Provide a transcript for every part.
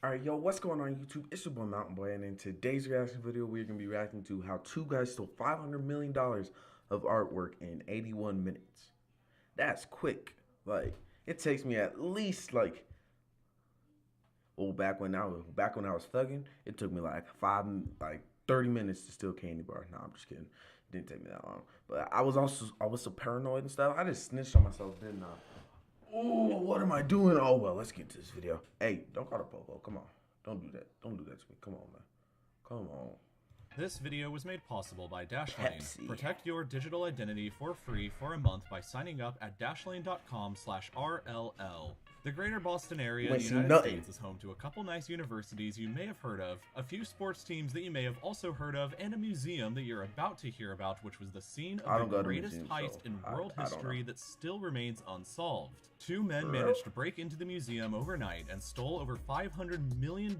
Alright, yo, what's going on YouTube? It's your boy Mountain Boy, and in today's reaction video, we're going to be reacting to how two guys stole $500 million of artwork in 81 minutes. That's quick. Like, it takes me at least, back when I was thugging, it took me like 30 minutes to steal candy bar. Nah, I'm just kidding. It didn't take me that long. But I was so paranoid and stuff. I just snitched on myself, didn't I? Oh, what am I doing? Oh, well, let's get to this video. Hey, don't call the popo. Come on. Don't do that. Don't do that to me. Come on, man. Come on. This video was made possible by Dashlane. Pepsi. Protect your digital identity for free for a month by signing up at dashlane.com/RLL. The greater Boston area in the United States is home to a couple nice universities you may have heard of, a few sports teams that you may have also heard of, and a museum that you're about to hear about, which was the scene of the greatest heist in world history that still remains unsolved. Two men managed to break into the museum overnight and stole over $500 million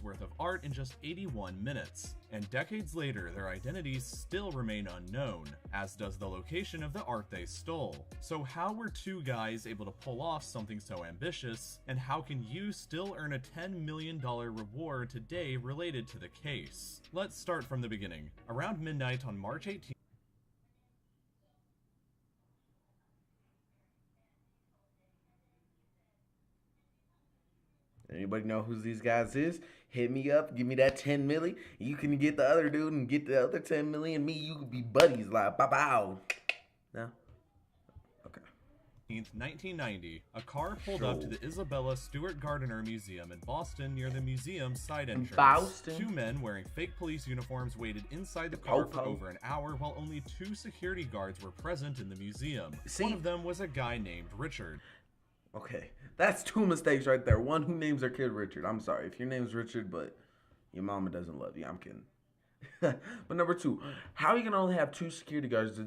worth of art in just 81 minutes. And decades later, their identities still remain unknown, as does the location of the art they stole. So how were two guys able to pull off something so ambitious, and how can you still earn a $10 million reward today related to the case? Let's start from the beginning. Around midnight on March 18th, anybody know who these guys is? Hit me up, give me that 10 milli. You can get the other dude and get the other 10 million. Me, you could be buddies, like, bow. No? Okay. 1990, a car pulled up to the Isabella Stewart Gardiner Museum in Boston near the museum's side entrance. Boston. Two men wearing fake police uniforms waited inside the car for over an hour while only two security guards were present in the museum. One of them was a guy named Richard. Okay, that's two mistakes right there. One who names their kid Richard. I'm sorry if your name's Richard, but your mama doesn't love you. I'm kidding. But number two, how are you gonna only have two security guards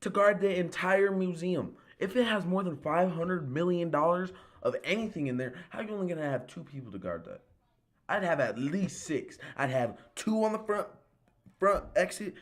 to guard the entire museum? If it has more than $500 million of anything in there, how are you only gonna have two people to guard that? I'd have at least six. I'd have two on the front exit,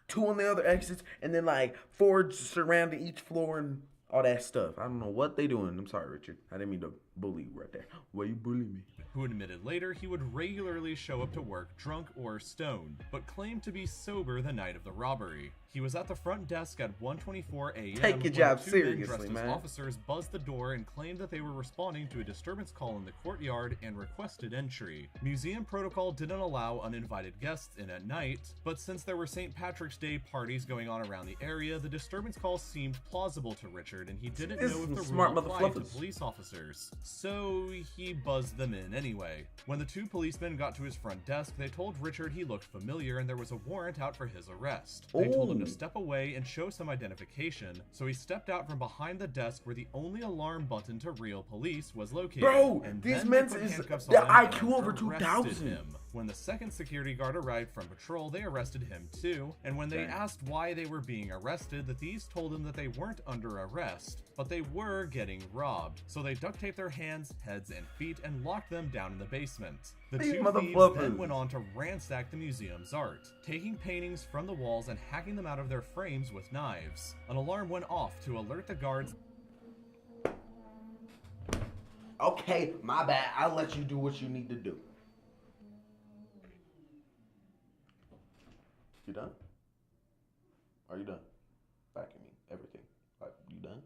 two on the other exits, and then like four surrounding each floor and all that stuff. I don't know what they doing. I'm sorry, Richard. I didn't mean to bully you right there. Why you bully me? Who admitted later he would regularly show up to work drunk or stoned, but claimed to be sober the night of the robbery. He was at the front desk at 1:24 a.m. Take your job seriously, man. Officers buzzed the door and claimed that they were responding to a disturbance call in the courtyard and requested entry. Museum protocol didn't allow uninvited guests in at night, but since there were St. Patrick's Day parties going on around the area, the disturbance call seemed plausible to Richard, and he didn't know if the rule applied to police officers. So he buzzed them in anyway. When the two policemen got to his front desk, they told Richard he looked familiar and there was a warrant out for his arrest. They told him to step away and show some identification, so he stepped out from behind the desk where the only alarm button to real police was located. Bro, and these then men is the IQ over 2,000. When the second security guard arrived from patrol, they arrested him too, and when they asked why they were being arrested, the thieves told him that they weren't under arrest, but they were getting robbed. So they duct taped their hands, heads, and feet and locked them down in the basement. The two thieves then went on to ransack the museum's art, taking paintings from the walls and hacking them out of their frames with knives. An alarm went off to alert the guards. Okay, my bad. I'll let you do what you need to do. You done? Are you done? Back at me. Everything. Like, you done?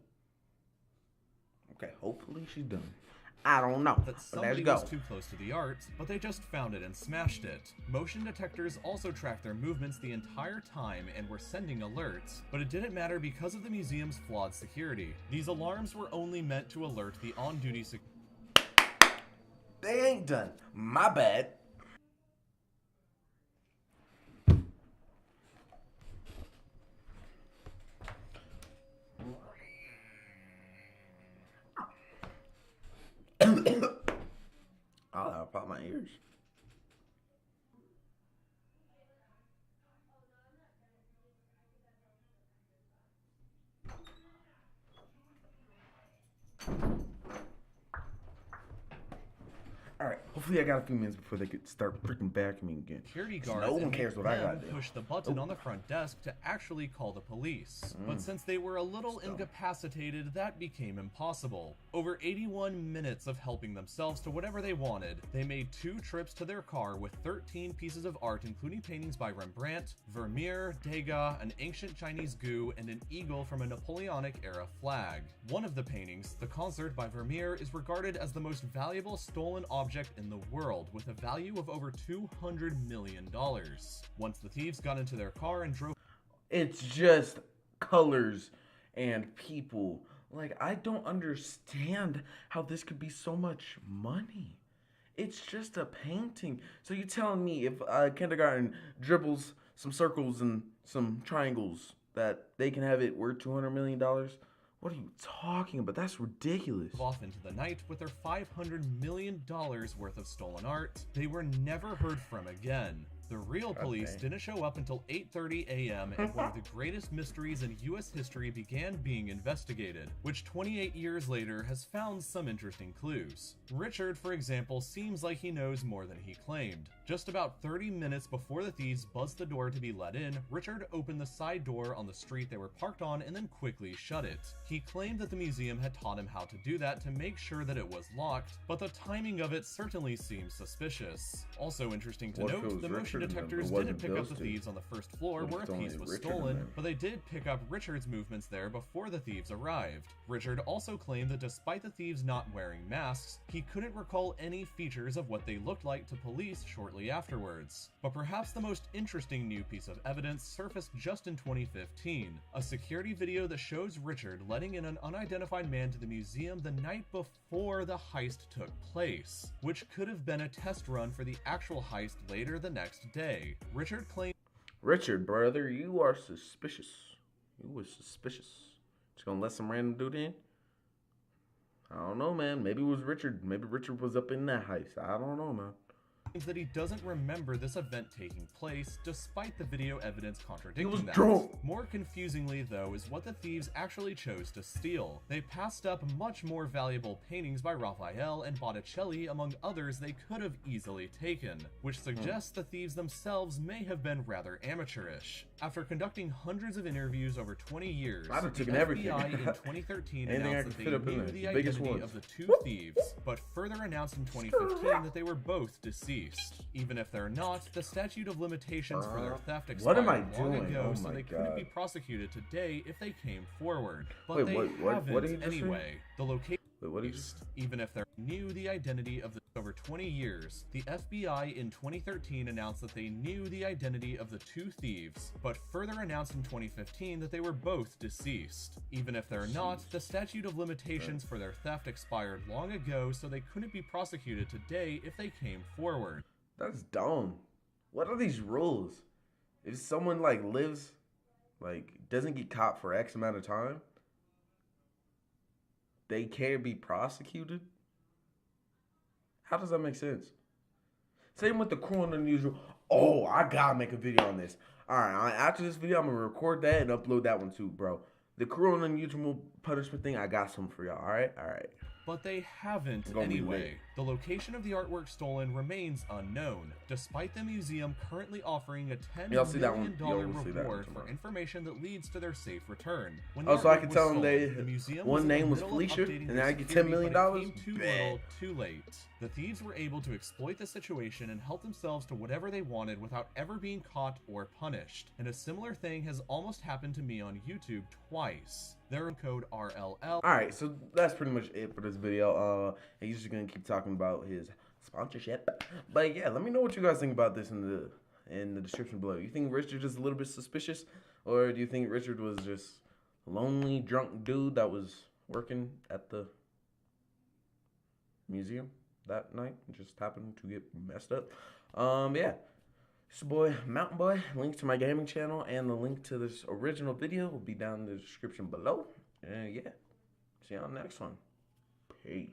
Okay, hopefully she's done. I don't know. That somebody was too close to the art, but they just found it and smashed it. Motion detectors also tracked their movements the entire time and were sending alerts, but it didn't matter because of the museum's flawed security. These alarms were only meant to alert the on-duty security. They ain't done. My bad. I'll pop my ears. All right. Hopefully I got a few minutes before they could start freaking backing me again. Security guards no one cares what I got to do. Pushed the button on the front desk to actually call the police. But since they were a little incapacitated, that became impossible. Over 81 minutes of helping themselves to whatever they wanted, they made 2 trips to their car with 13 pieces of art, including paintings by Rembrandt, Vermeer, Degas, an ancient Chinese gu, and an eagle from a Napoleonic-era flag. One of the paintings, The Concert by Vermeer, is regarded as the most valuable stolen object in the world, with a value of over $200 million. Once the thieves got into their car and drove... It's just colors and people. Like, I don't understand how this could be so much money. It's just a painting. So you're telling me if kindergarten dribbles some circles and some triangles that they can have it worth $200 million? What are you talking about? That's ridiculous. Off into the night with their $500 million worth of stolen art. They were never heard from again. The real police didn't show up until 8:30 a.m. and one of the greatest mysteries in U.S. history began being investigated, which 28 years later has found some interesting clues. Richard, for example, seems like he knows more than he claimed. Just about 30 minutes before the thieves buzzed the door to be let in, Richard opened the side door on the street they were parked on and then quickly shut it. He claimed that the museum had taught him how to do that to make sure that it was locked, but the timing of it certainly seems suspicious. Also interesting to note, the motion detectors didn't pick up the thieves on the first floor where a piece was stolen, but they did pick up Richard's movements there before the thieves arrived. Richard also claimed that despite the thieves not wearing masks, he couldn't recall any features of what they looked like to police shortly afterwards. But perhaps the most interesting new piece of evidence surfaced just in 2015, a security video that shows Richard letting in an unidentified man to the museum the night before the heist took place, which could have been a test run for the actual heist later the next day. Richard claimed, Richard, brother, you are suspicious. You were suspicious. Just gonna let some random dude in? I don't know, man. Maybe it was Richard. Maybe Richard was up in that heist. I don't know, man. That he doesn't remember this event taking place, despite the video evidence contradicting he was that. Drunk. More confusingly, though, is what the thieves actually chose to steal. They passed up much more valuable paintings by Raphael and Botticelli, among others they could have easily taken, which suggests the thieves themselves may have been rather amateurish. After conducting hundreds of interviews over 20 years, the FBI in 2013 announced that they knew the identity of the 2 thieves, but further announced in 2015 that they were both deceased. Even if they're not, the statute of limitations for their theft expired long ago, so they couldn't be prosecuted today if they came forward. But they haven't anyway. The location. Even if they knew the identity of the over 20 years, the FBI in 2013 announced that they knew the identity of the 2 thieves, but further announced in 2015 that they were both deceased. Even if they're not, the statute of limitations for their theft expired long ago, so they couldn't be prosecuted today if they came forward. That's dumb. What are these rules? If someone lives, doesn't get caught for X amount of time, they can't be prosecuted? How does that make sense? Same with the cruel and unusual. Oh, I gotta make a video on this. Alright, after this video, I'm gonna record that and upload that one too, bro. The cruel and unusual punishment thing, I got some for y'all, alright? Alright. But they haven't anyway. The location of the artwork stolen remains unknown, despite the museum currently offering a $10 million reward for information that leads to their safe return. When so I can tell them one name was Felicia, and I get $10 million? Too little, too late. The thieves were able to exploit the situation and help themselves to whatever they wanted without ever being caught or punished. And a similar thing has almost happened to me on YouTube twice. Their code RLL. Alright, so that's pretty much it for this video. And he's just gonna keep talking about his sponsorship. But yeah, let me know what you guys think about this in the description below. You think Richard is a little bit suspicious? Or do you think Richard was just a lonely, drunk dude that was working at the museum that night and just happened to get messed up? Yeah. It's your boy, Mountain Boy. Link to my gaming channel and the link to this original video will be down in the description below. And yeah, see you on the next one. Peace.